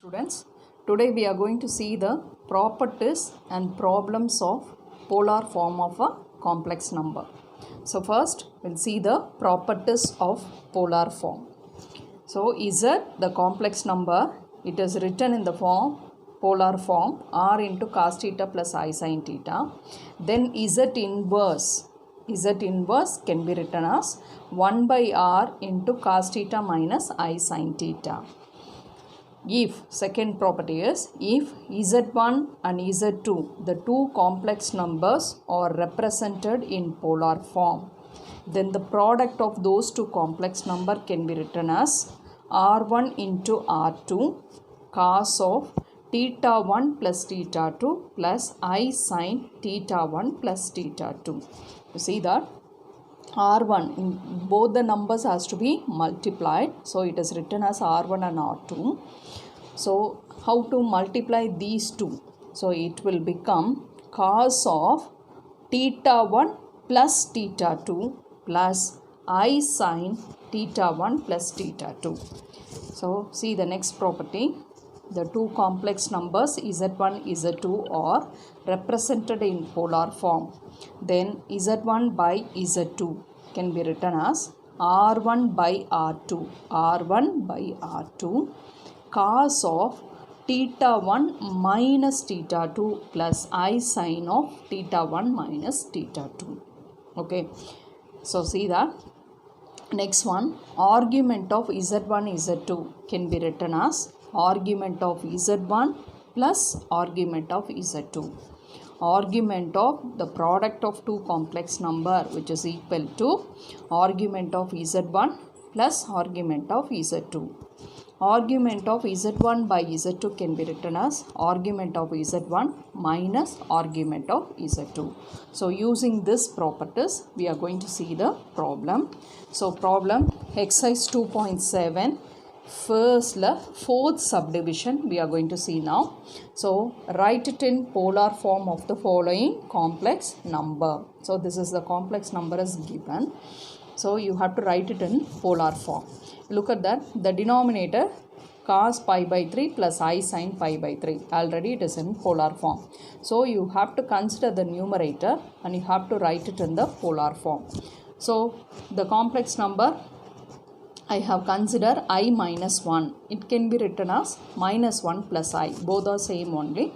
Students, today we are going to see the properties and problems of polar form of a complex number. So first we'll see the properties of polar form. So Z, the complex number, it is written in the form polar form r into cos theta plus I sin theta. Then Z inverse can be written as 1 by r into cos theta minus I sin theta. If, second property is, if Z1 and Z2, the two complex numbers are represented in polar form, then the product of those two complex number can be written as R1 into R2 cos of theta 1 plus theta 2 plus I sin theta 1 plus theta 2. You see that? R1 in both the numbers has to be multiplied, so it is written as R1 and R2. So how to multiply these two? So it will become cos of theta 1 plus theta 2 plus I sin theta 1 plus theta 2. So see the next property. The two complex numbers Z1, Z2 are represented in polar form. Then Z1 by Z2 can be written as R1 by R2. R1 by R2 cos of theta 1 minus theta 2 plus I sin of theta 1 minus theta 2. Okay. So see that. Next one, argument of Z1, Z2 can be written as argument of Z1 plus argument of Z2. Argument of the product of two complex number which is equal to argument of Z1 plus argument of Z2. Argument of Z1 by Z2 can be written as argument of Z1 minus argument of Z2. So using this properties, we are going to see the problem. So problem exercise 2.7. Fourth subdivision we are going to see now. So write it in polar form of the following complex number. So this is the complex number is given. So you have to write it in polar form. Look at that. The denominator cos pi by 3 plus I sin pi by 3. Already it is in polar form. So you have to consider the numerator and you have to write it in the polar form. So the complex number I have considered I minus 1. It can be written as minus 1 plus I. Both are same only.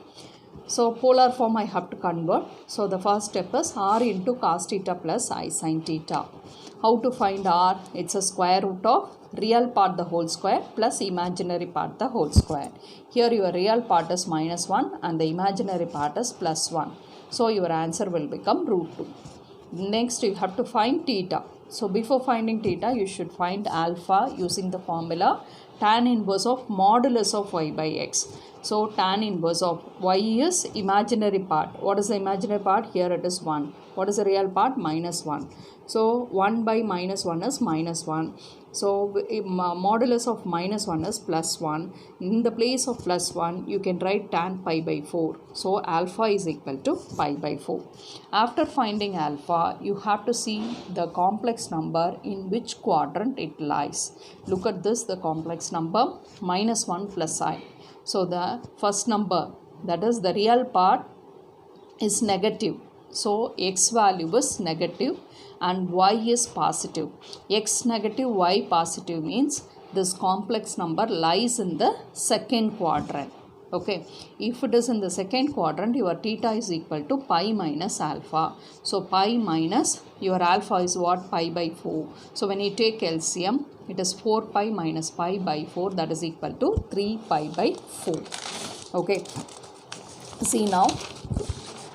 So polar form I have to convert. So the first step is r into cos theta plus I sin theta. How to find r? It's a square root of real part the whole square plus imaginary part the whole square. Here your real part is minus 1 and the imaginary part is plus 1. So your answer will become root 2. Next you have to find theta. So before finding theta, you should find alpha using the formula tan inverse of modulus of y by x. So tan inverse of y is imaginary part. What is the imaginary part? Here it is 1. What is the real part? Minus 1. So 1 by minus 1 is minus 1. So modulus of minus 1 is plus 1. In the place of plus 1, you can write tan pi by 4. So alpha is equal to pi by 4. After finding alpha, you have to see the complex number in which quadrant it lies. Look at this, the complex number minus 1 plus I. So the first number, that is the real part, is negative. So x value is negative and y is positive. X negative, y positive means this complex number lies in the second quadrant. Okay, if it is in the second quadrant, your theta is equal to pi minus alpha. So pi minus your alpha is what? Pi by 4. So when you take LCM, it is 4 pi minus pi by 4, that is equal to 3 pi by 4. Okay, see now,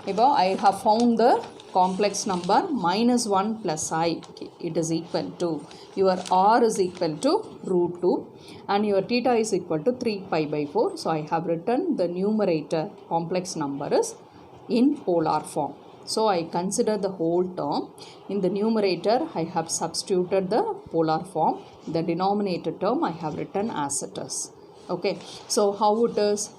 I have found the complex number minus 1 plus I. It is equal to, your r is equal to root 2 and your theta is equal to 3 pi by 4. So I have written the numerator complex number is in polar form. So I consider the whole term. In the numerator I have substituted the polar form. The denominator term I have written as it is. Okay, so how it is?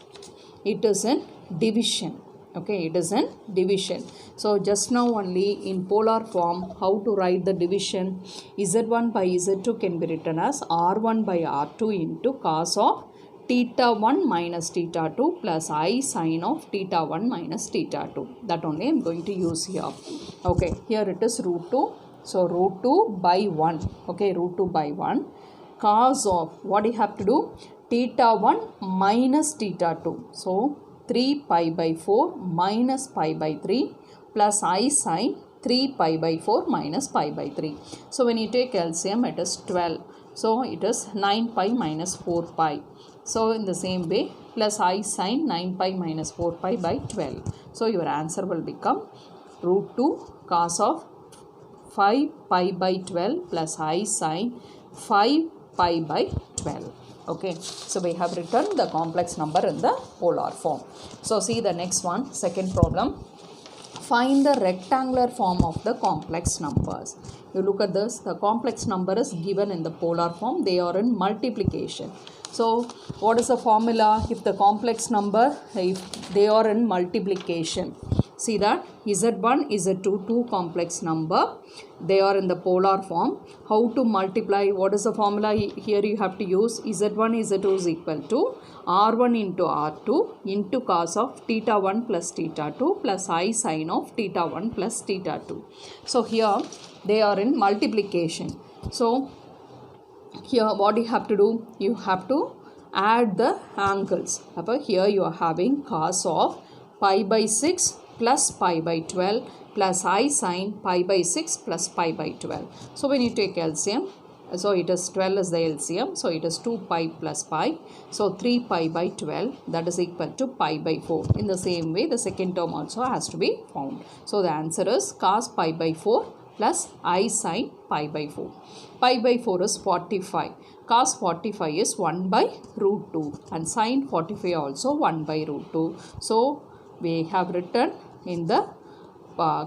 It is in division. Okay, it is in division. So just now only in polar form, how to write the division? Z1 by Z2 can be written as R1 by R2 into cos of theta 1 minus theta 2 plus I sine of theta 1 minus theta 2. That only I am going to use here. Okay, here it is root 2. So root 2 by 1. Okay, root 2 by 1. Cos of, what you have to do? Theta 1 minus theta 2. So 3 pi by 4 minus pi by 3 plus I sine 3 pi by 4 minus pi by 3. So when you take LCM, it is 12. So it is 9 pi minus 4 pi. So in the same way, plus I sine 9 pi minus 4 pi by 12. So your answer will become root 2 cos of 5 pi by 12 plus I sine 5 pi by 12. Okay, so we have written the complex number in the polar form. So see the next one, second problem. Find the rectangular form of the complex numbers. You look at this, the complex number is given in the polar form, they are in multiplication. So what is the formula if the complex number, if they are in multiplication? See that Z1, Z2, two complex number, they are in the polar form. How to multiply? What is the formula? Here you have to use Z1, Z2 is equal to R1 into R2 into cos of theta 1 plus theta 2 plus I sine of theta 1 plus theta 2. So here they are in multiplication. So here what you have to do? You have to add the angles. Here you are having cos of pi by 6 plus pi by 12 plus I sine pi by 6 plus pi by 12. So when you take LCM, so it is 12 is the LCM, so it is 2 pi plus pi. So 3 pi by 12, that is equal to pi by 4. In the same way, the second term also has to be found. So the answer is cos pi by 4 plus I sine pi by 4. Pi by 4 is 45. Cos 45 is 1 by root 2 and sine 45 also 1 by root 2. So we have written in the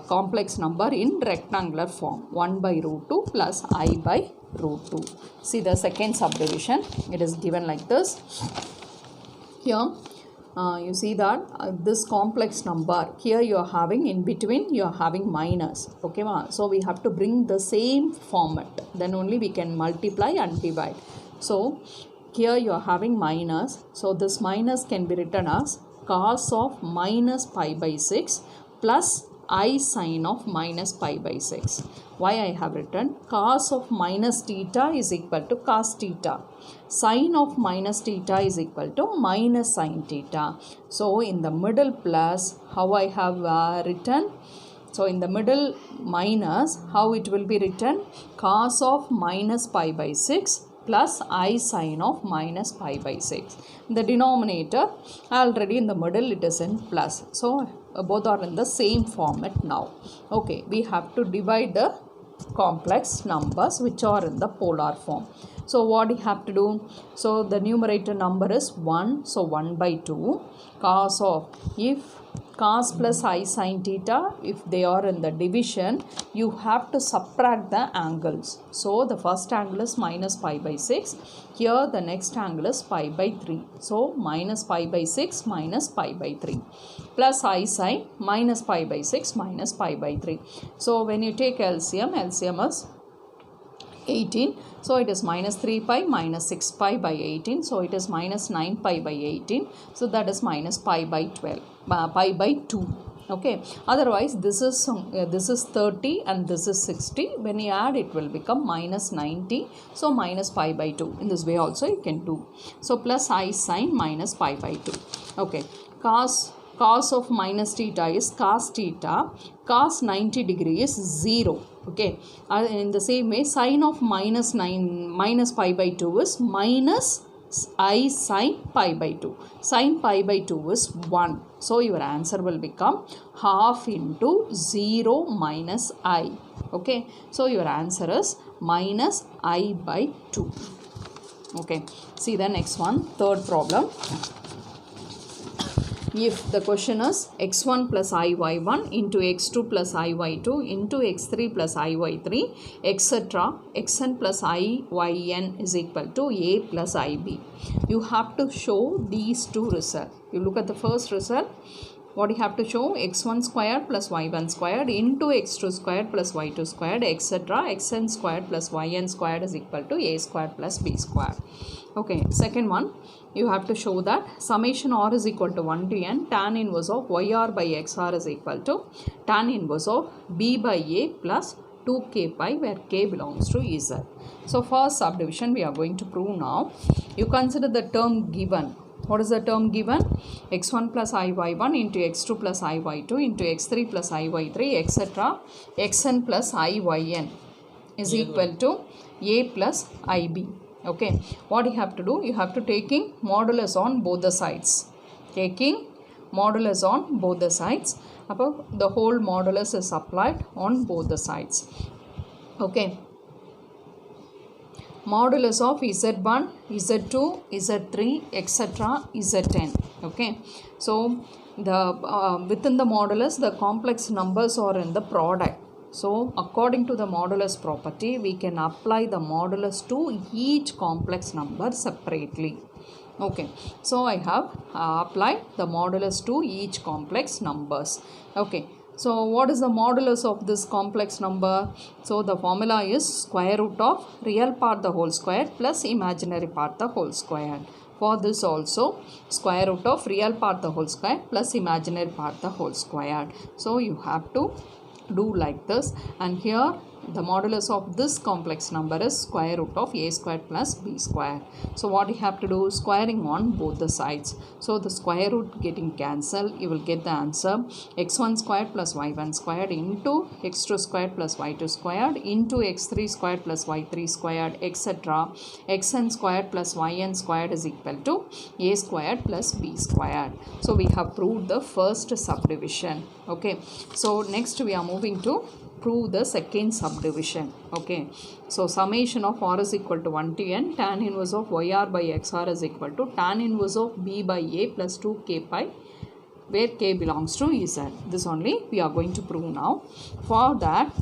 complex number in rectangular form, 1 by root 2 plus I by root 2. See the second subdivision, it is given like this. Here you see that this complex number, here you are having in between you are having minus. Okay, so we have to bring the same format, then only we can multiply and divide. So here you are having minus, so this minus can be written as cos of minus pi by 6 plus I sine of minus pi by 6. Why I have written cos of minus theta is equal to cos theta. Sine of minus theta is equal to minus sine theta. So in the middle plus, how I have written? So in the middle minus, how it will be written? Cos of minus pi by 6 plus I sine of minus pi by 6. The denominator already in the middle it is in plus. So both are in the same format now. Okay, we have to divide the complex numbers which are in the polar form. So what we have to do? So the numerator number is 1. So 1 by 2 cos of, if cos plus I sine theta, if they are in the division, you have to subtract the angles. So the first angle is minus pi by 6. Here the next angle is pi by 3. So minus pi by 6 minus pi by 3 plus I sine minus pi by 6 minus pi by 3. So when you take LCM, LCM is 18. So it is minus 3 pi minus 6 pi by 18. So it is minus 9 pi by 18. So that is minus pi by 12, pi by 2. Okay. Otherwise this is 30 and this is 60. When you add it will become minus 90. So minus pi by 2. In this way also you can do. So plus I sine minus pi by 2. Okay. Cos of minus theta is cos theta. Cos 90 degree is 0. Okay. In the same way, sine of minus pi by 2 is minus I sine pi by 2. Sine pi by 2 is 1. So your answer will become half into 0 minus I. Okay. So your answer is minus I by 2. Okay. See the next one, third problem. If the question is x1 plus iy1 into x2 plus iy2 into x3 plus iy3 etc. xn plus iyn is equal to a plus ib. You have to show these two results. You look at the first result. what you have to show? X1 squared plus y1 squared into x2 squared plus y2 squared, etc. xn squared plus yn squared is equal to a squared plus b squared. Okay, second one, you have to show that summation r is equal to 1 to n tan inverse of yr by xr is equal to tan inverse of b by a plus 2k pi, where k belongs to z. So first subdivision we are going to prove now. You consider the term given. What is the term given? x1 plus iy1 into x2 plus iy2 into x3 plus iy3, etc. xn plus iyn is equal to a plus ib. Okay, what you have to do? You have to taking modulus on both the sides. Taking modulus on both the sides. Above, the whole modulus is applied on both the sides. Okay. Modulus of z1, z2, z3, etc. zn. Okay. So the within the modulus, the complex numbers are in the product. So according to the modulus property, we can apply the modulus to each complex number separately. Okay, so I have applied the modulus to each complex numbers. Okay, so what is the modulus of this complex number? So the formula is square root of real part the whole square plus imaginary part the whole square. For this also, square root of real part the whole square plus imaginary part the whole square. So you have to do like this, and here the modulus of this complex number is square root of a squared plus b squared. So what you have to do? Squaring on both the sides. So the square root getting cancelled, you will get the answer x1 squared plus y1 squared into x2 squared plus y2 squared into x3 squared plus y3 squared, etc. xn squared plus yn squared is equal to a squared plus b squared. So we have proved the first subdivision. Okay, so next we are moving to prove the second subdivision. Okay, so summation of r is equal to 1 to n tan inverse of yr by xr is equal to tan inverse of b by a plus 2k pi, where k belongs to z. This only we are going to prove now. For that,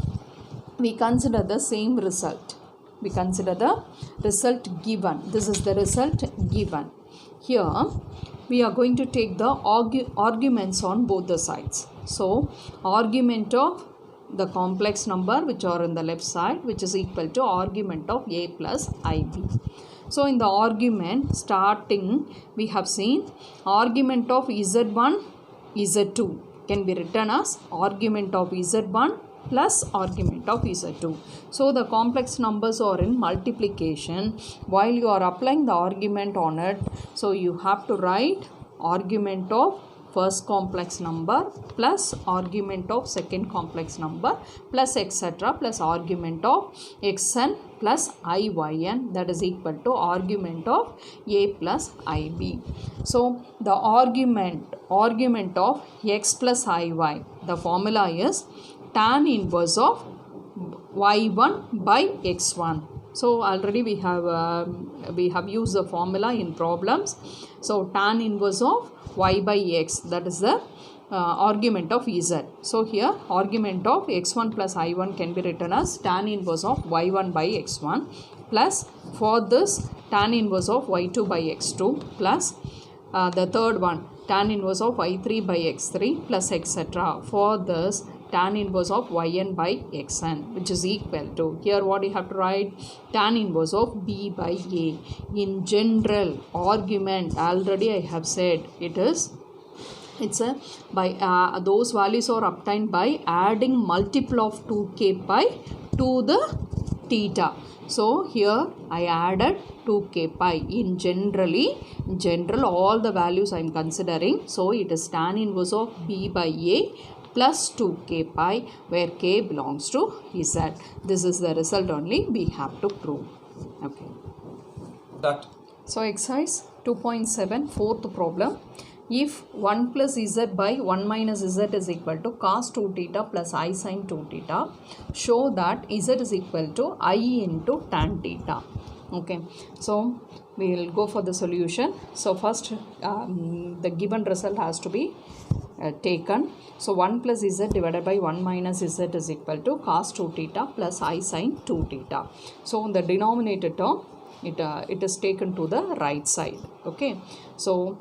we consider the same result. We consider the result given. This is the result given. Here we are going to take the arguments on both the sides. So argument of the complex number which are in the left side, which is equal to argument of a plus ib. So in the argument starting, we have seen argument of z1, z2 can be written as argument of z1 plus argument of z2. So the complex numbers are in multiplication. While you are applying the argument on it, so you have to write argument of first complex number plus argument of second complex number plus etc. plus argument of xn plus iyn, that is equal to argument of a plus ib. So the argument of x plus iy, the formula is tan inverse of y1 by x1. So already we have used the formula in problems. So tan inverse of y by x, that is the argument of z. So here argument of x1 plus i1 can be written as tan inverse of y1 by x1 plus, for this, tan inverse of y2 by x2 plus the third one, tan inverse of y3 by x3 plus etc. For this, tan inverse of yn by xn, which is equal to, here what you have to write, tan inverse of b by a. In general argument, already I have said, it's a by those values are obtained by adding multiple of 2k pi to the theta. So here I added 2k pi. In general all the values I am considering. So it is tan inverse of b by a plus 2k pi, where k belongs to z. This is the result only we have to prove. Okay. That. So exercise 2.7, fourth problem. If 1 plus z by 1 minus z is equal to cos 2 theta plus I sin 2 theta, show that z is equal to I into tan theta. Okay, so we will go for the solution. So first the given result has to be taken. So 1 plus z divided by 1 minus z is equal to cos 2 theta plus I sin 2 theta. So in the denominator term, it is taken to the right side. Okay, so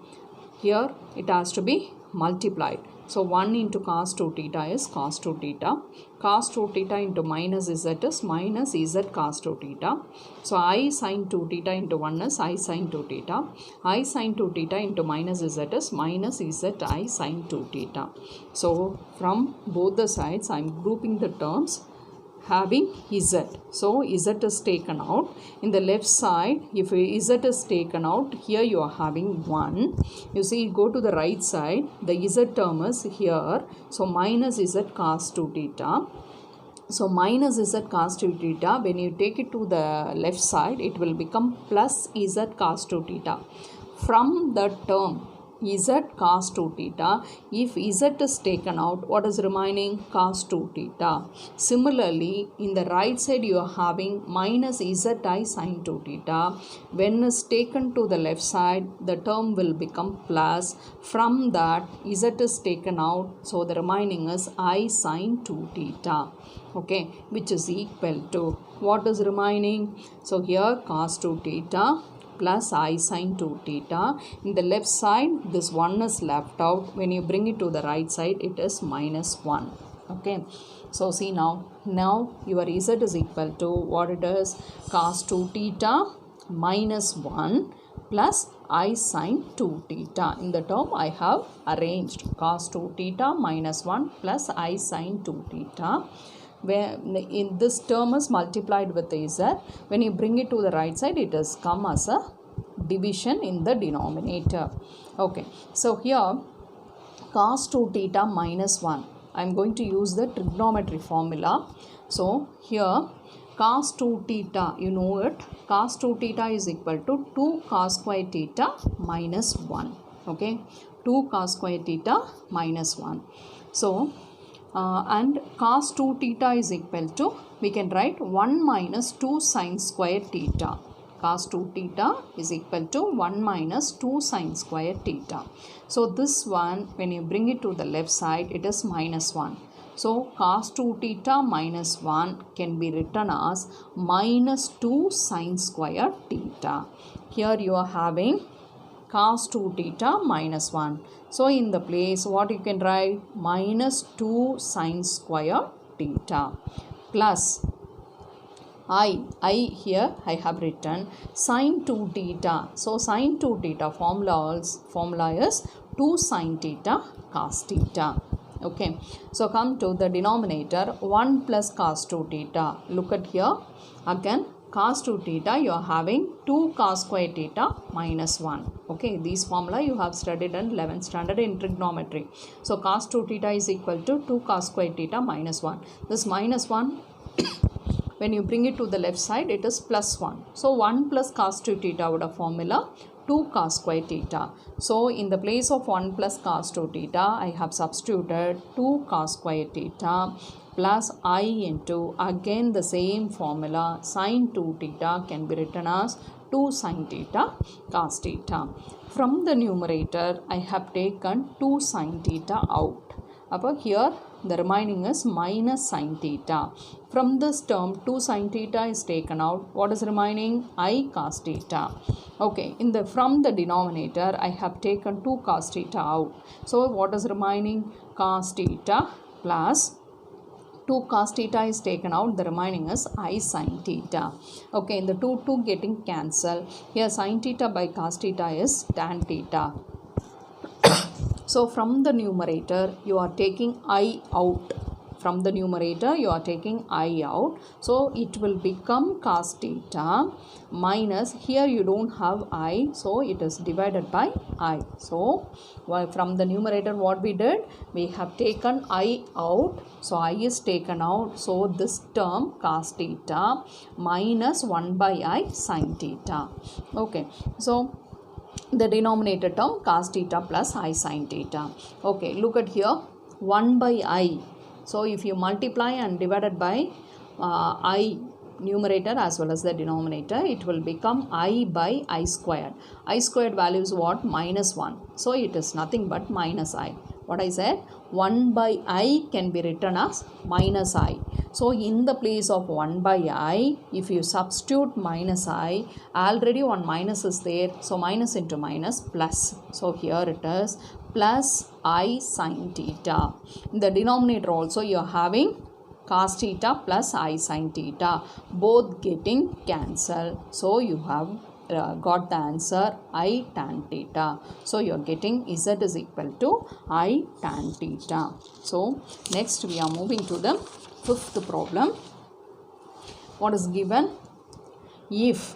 here it has to be multiplied. So 1 into cos 2 theta is cos 2 theta. Cos 2 theta into minus z is minus z cos 2 theta. So I sin 2 theta into 1 is I sin 2 theta. I sin 2 theta into minus z is minus z I sin 2 theta. So from both the sides I am grouping the terms having z. So z is taken out. In the left side, if z is taken out, here you are having 1. You see, go to the right side, the z term is here. So minus z cos 2 theta. So minus z cos 2 theta, when you take it to the left side, it will become plus z cos 2 theta. From the term z cos 2 theta, if z is taken out, what is remaining? Cos 2 theta. Similarly, in the right side you are having minus zi sin 2 theta. When is taken to the left side, the term will become plus. From that, z is taken out, so the remaining is I sin 2 theta. Okay, which is equal to, what is remaining? So here cos 2 theta plus I sin 2 theta. In the left side, this 1 is left out. When you bring it to the right side, it is minus 1. Okay. So see now your z is equal to what it is? Cos 2 theta minus 1 plus I sin 2 theta. In the term I have arranged cos 2 theta minus 1 plus I sin 2 theta. Where in this term is multiplied with z. When you bring it to the right side, it has come as a division in the denominator. Okay, so here cos 2 theta minus 1, I am going to use the trigonometry formula. So here cos 2 theta, you know it, cos 2 theta is equal to 2 cos square theta minus 1. Okay, 2 cos square theta minus 1. So and cos 2 theta is equal to, we can write 1 minus 2 sin square theta. Cos 2 theta is equal to 1 minus 2 sin square theta. So this one, when you bring it to the left side, it is minus 1. So cos 2 theta minus 1 can be written as minus 2 sin square theta. Here you are having cos 2 theta minus 1. So in the place, what you can write? Minus 2 sin square theta plus I here I have written sin 2 theta. So sin 2 theta formula is 2 sin theta cos theta. Okay, so come to the denominator, 1 plus cos 2 theta. Look at here again. Cos 2 theta, you are having 2 cos square theta minus 1. Okay, these formula you have studied in 11th standard in trigonometry. So cos 2 theta is equal to 2 cos square theta minus 1. This minus 1, when you bring it to the left side, it is plus 1. So 1 plus cos 2 theta would have formula 2 cos square theta. So in the place of 1 plus cos 2 theta, I have substituted 2 cos square theta plus I into, again the same formula, sin 2 theta can be written as 2 sin theta cos theta. From the numerator, I have taken 2 sin theta out. Upon here, the remaining is minus sin theta. From this term, 2 sin theta is taken out. What is remaining? I cos theta. Okay, from the denominator, I have taken 2 cos theta out. So what is remaining? Cos theta plus 2 cos theta is taken out, the remaining is I sin theta. Okay, in the 2 getting cancelled. Here sin theta by cos theta is tan theta. So from the numerator, you are taking I out. From the numerator, you are taking I out. So it will become cos theta minus, here you don't have I, so it is divided by I. So from the numerator, what we did? We have taken I out. So I is taken out. So this term cos theta minus 1 by I sin theta. Okay. So the denominator term cos theta plus I sin theta. Okay. Look at here. 1 by I. So if you multiply and divided by I numerator as well as the denominator, it will become I by I squared. I squared value is what? Minus 1. So it is nothing but minus I. What I said? 1 by I can be written as minus I. So in the place of 1 by I, if you substitute minus I, already one minus is there, so minus into minus plus. So here it is plus I sin theta. In the denominator also you are having cos theta plus I sin theta, both getting cancelled. So you have got the answer I tan theta. So you are getting Z is equal to I tan theta. So next we are moving to the fifth problem. What is given? If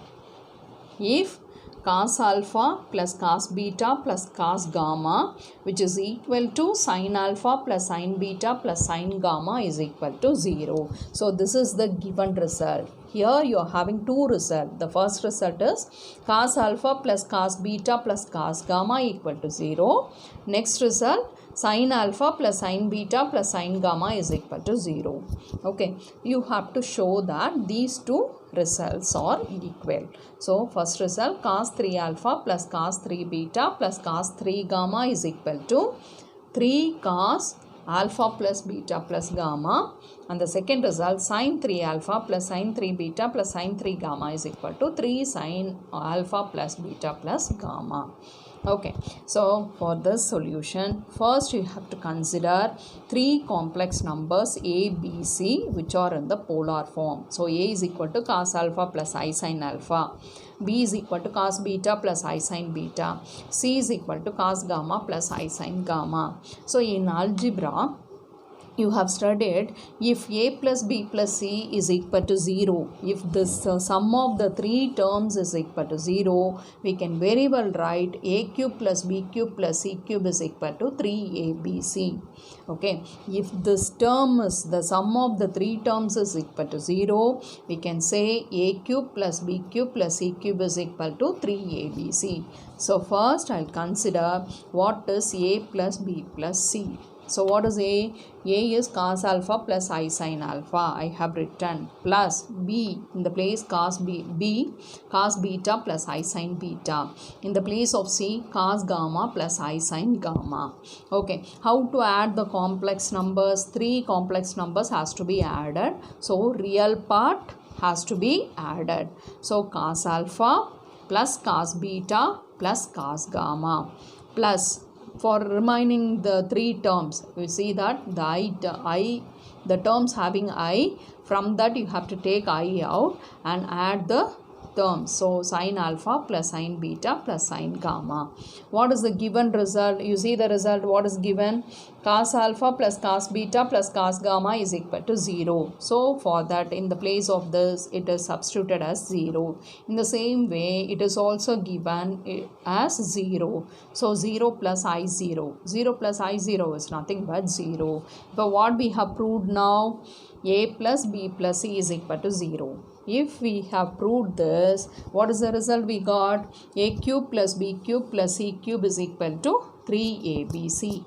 cos alpha plus cos beta plus cos gamma, which is equal to sin alpha plus sin beta plus sin gamma, is equal to 0. So this is the given result. Here you are having two results. The first result is cos alpha plus cos beta plus cos gamma equal to 0. Next result, sin alpha plus sin beta plus sin gamma is equal to 0. Okay, you have to show that these two results are equal. So first result, cos 3 alpha plus cos 3 beta plus cos 3 gamma is equal to 3 cos alpha plus beta plus gamma, and the second result, sin 3 alpha plus sin 3 beta plus sin 3 gamma is equal to 3 sin alpha plus beta plus gamma. Okay, so for this solution, first you have to consider three complex numbers a, b, c, which are in the polar form. So a is equal to cos alpha plus I sin alpha, b is equal to cos beta plus I sin beta, c is equal to cos gamma plus I sin gamma. So in algebra, you have studied if a plus b plus c is equal to 0, if this sum of the three terms is equal to 0, we can very well write a cube plus b cube plus c cube is equal to 3abc. Okay, if this term is the sum of the three terms is equal to 0, we can say a cube plus b cube plus c cube is equal to 3abc. So first I'll consider what is a plus b plus c. So what is A? A is cos alpha plus I sin alpha, I have written, plus B in the place cos B cos beta plus I sin beta. In the place of C, cos gamma plus I sin gamma. Okay, how to add the complex numbers? Three complex numbers has to be added. So real part has to be added. So cos alpha plus cos beta plus cos gamma plus, for remaining the three terms, we see that the terms having I, from that you have to take I out and add the terms. So sin alpha plus sin beta plus sin gamma. What is the given result? You see the result, what is given? Cos alpha plus cos beta plus cos gamma is equal to 0. So for that, in the place of this, it is substituted as 0. In the same way, it is also given as 0. So 0 plus I0. 0 plus I0 is nothing but 0. But what we have proved now, a plus b plus c is equal to 0. If we have proved this, what is the result we got? A cube plus b cube plus c cube is equal to 3abc.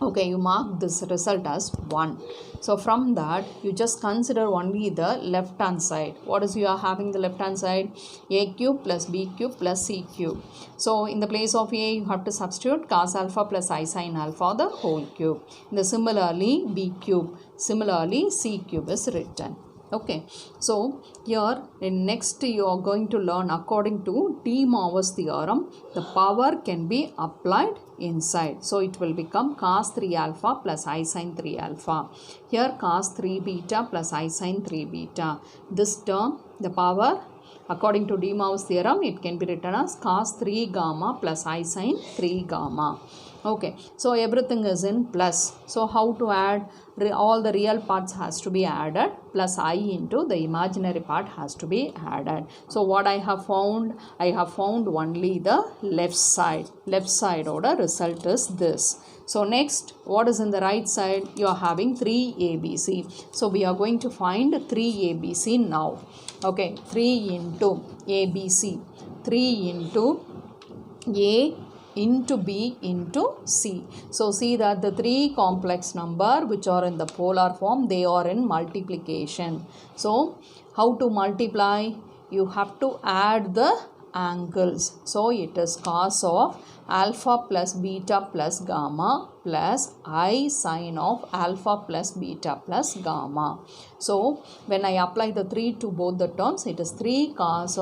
Okay, you mark this result as 1. So from that, you just consider only the left hand side. What is you are having the left hand side? A cube plus b cube plus c cube. So in the place of a, you have to substitute cos alpha plus I sin alpha the whole cube. Similarly, b cube. Similarly, c cube is written. Okay, so here in next you are going to learn, according to De Moivre's theorem, the power can be applied inside. So it will become cos 3 alpha plus I sin 3 alpha. Here cos 3 beta plus I sin 3 beta. This term, the power, according to De Moivre's theorem, it can be written as cos 3 gamma plus I sin 3 gamma. Okay, so everything is in plus. So how to add? All the real parts has to be added, plus I into the imaginary part has to be added. So what I have found? I have found only the left side. Left side order result is this. So next, what is in the right side? You are having 3abc. So we are going to find 3abc now. Okay, 3 into abc. 3 into a into b into c. So see that the three complex number which are in the polar form, they are in multiplication. So how to multiply? You have to add the angles. So it is cos of alpha plus beta plus gamma plus I sine of alpha plus beta plus gamma. So when I apply the 3 to both the terms, it is 3 cos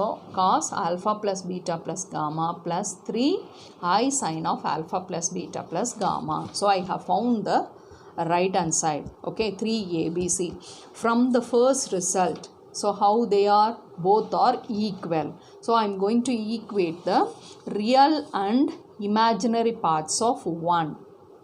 alpha plus beta plus gamma plus 3 I sine of alpha plus beta plus gamma. So I have found the right hand side. Okay, 3ABC from the first result. So how they are? Both are equal. So I am going to equate the real and imaginary parts of 1.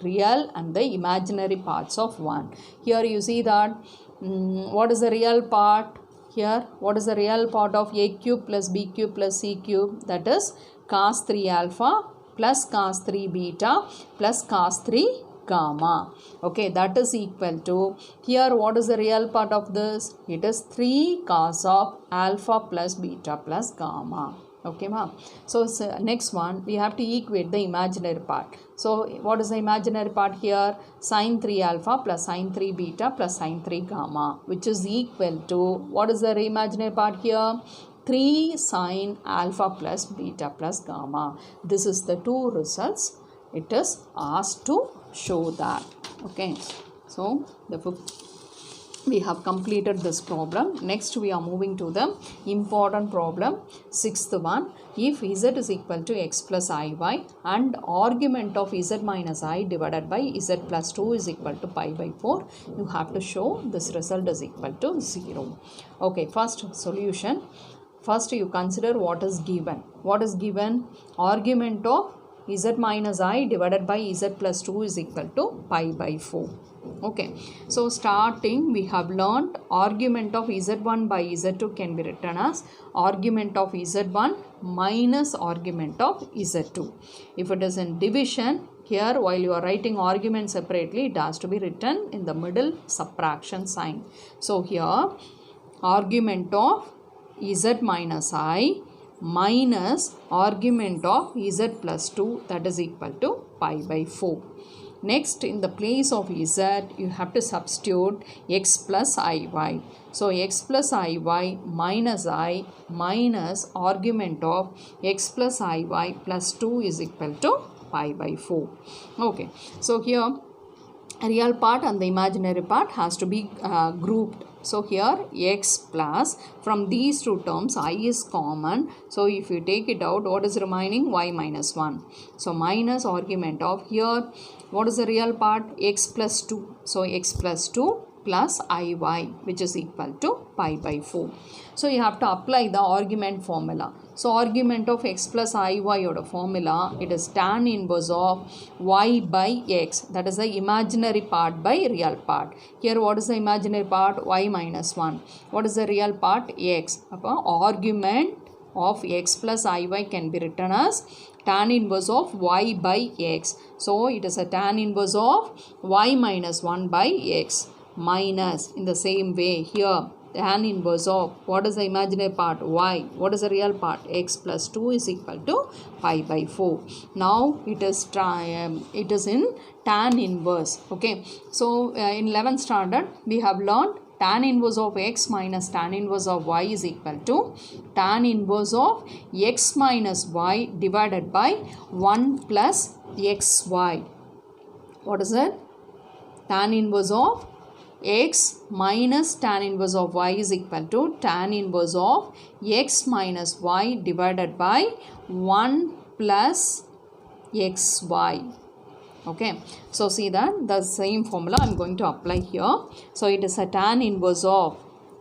Real and the imaginary parts of 1. Here you see that what is the real part? Here what is the real part of a cube plus b cube plus c cube? That is cos 3 alpha plus cos 3 beta plus cos 3 gamma. Okay, that is equal to, here what is the real part of this? It is 3 cos of alpha plus beta plus gamma. Okay, ma'am. So next one, we have to equate the imaginary part. So what is the imaginary part here? Sin 3 alpha plus sin 3 beta plus sin 3 gamma, which is equal to, what is the imaginary part here? 3 sin alpha plus beta plus gamma. This is the two results it is asked to show that. Okay, so we have completed this problem. Next we are moving to the important problem, sixth one. If z is equal to x plus iy and argument of z minus I divided by z plus 2 is equal to pi by 4, you have to show this result is equal to 0. Okay, first solution. First you consider what is given. What is given? Argument of z minus I divided by z plus 2 is equal to pi by 4. Okay, so starting we have learned argument of z1 by z2 can be written as argument of z1 minus argument of z2. If it is in division, here while you are writing argument separately, it has to be written in the middle subtraction sign. So here argument of z minus I minus argument of z plus 2, that is equal to pi by 4. Next, in the place of z, you have to substitute x plus iy. So x plus iy minus I minus argument of x plus iy plus 2 is equal to pi by 4. Okay, so here real part and the imaginary part has to be grouped. So here x plus, from these two terms I is common. So if you take it out, what is remaining? Y minus 1. So minus argument of, here what is the real part? X plus 2. So x plus 2 plus iy, which is equal to pi by 4. So you have to apply the argument formula. So argument of x plus iy or formula, it is tan inverse of y by x. That is the imaginary part by real part. Here what is the imaginary part? Y minus 1. What is the real part? X. Argument of x plus iy can be written as tan inverse of y by x. So it is a tan inverse of y minus 1 by x minus, in the same way here tan inverse of, what is the imaginary part? Y. What is the real part? X plus 2 is equal to pi by 4. Now it is in tan inverse. Okay, so in 11th standard we have learned tan inverse of x minus tan inverse of y is equal to tan inverse of x minus y divided by 1 plus xy. What is it? Tan inverse of x minus tan inverse of y is equal to tan inverse of x minus y divided by 1 plus xy. Okay, so see that the same formula I am going to apply here. So it is a tan inverse of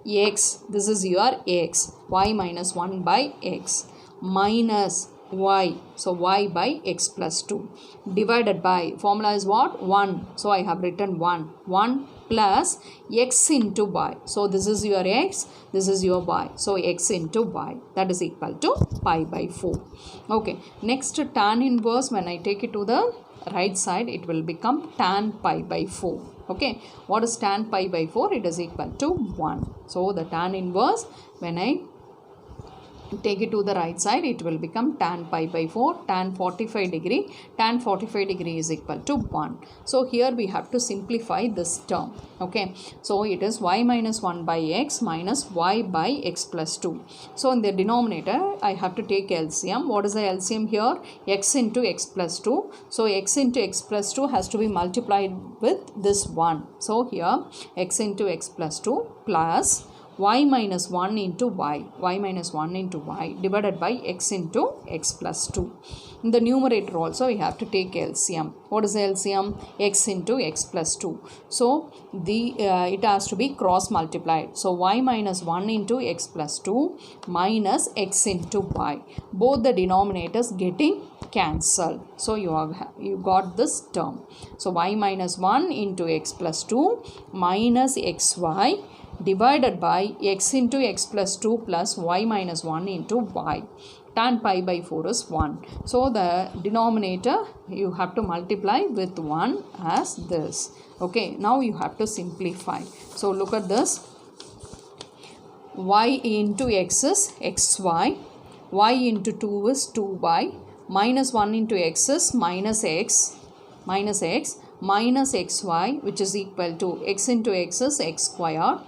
x, this is your x, y minus 1 by x minus y, so y by x plus 2 divided by, formula is what? 1. So I have written 1 plus x into y. So this is your x, this is your y. So x into y, that is equal to pi by 4. Okay, next tan inverse, when I take it to the right side, it will become tan pi by 4. Okay, what is tan pi by 4? It is equal to 1. So the tan inverse, when I take it to the right side, it will become tan pi by 4, tan 45 degree. Tan 45 degree is equal to 1. So here we have to simplify this term. Okay, so it is y minus 1 by x minus y by x plus 2. So in the denominator I have to take LCM. What is the LCM here? X into x plus 2. So x into x plus 2 has to be multiplied with this 1. So here x into x plus 2 plus y minus 1 into y minus 1 into y divided by x into x plus 2. In the numerator also we have to take LCM. What is the LCM? X into x plus 2. So it has to be cross multiplied. So y minus 1 into x plus 2 minus x into y. Both the denominators getting cancelled. So you got this term. So y minus 1 into x plus 2 minus xy divided by x into x plus 2 plus y minus 1 into y. Tan pi by 4 is 1. So the denominator you have to multiply with 1 as this. Okay, now you have to simplify. So look at this. Y into x is xy. Y into 2 is 2y. Minus 1 into x is minus x minus xy, which is equal to x into x is x squared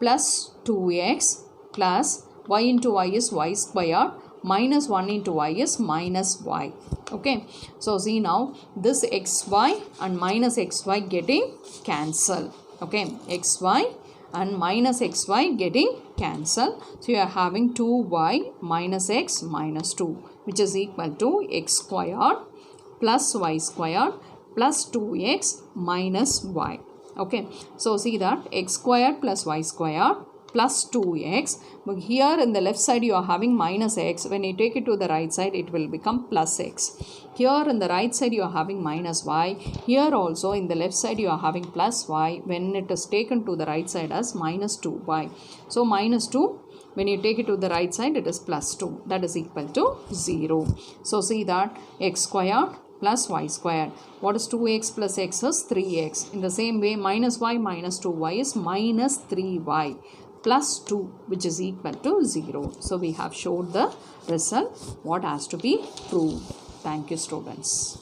plus 2x plus y into y is y squared minus 1 into y is minus y. Okay, so see now this xy and minus xy getting cancelled. Okay, xy and minus xy getting cancelled. So you are having 2y minus x minus 2, which is equal to x squared plus y squared plus 2x minus y. Okay, so see that x squared plus y squared plus 2x. But here in the left side you are having minus x. When you take it to the right side, it will become plus x. Here in the right side you are having minus y. Here also in the left side you are having plus y. When it is taken to the right side as minus 2y. So minus 2, when you take it to the right side, it is plus 2. That is equal to 0. So see that x squared plus y squared. What is 2x plus x is 3x. In the same way, minus y minus 2y is minus 3y plus 2, which is equal to 0. So we have showed the result what has to be proved. Thank you, students.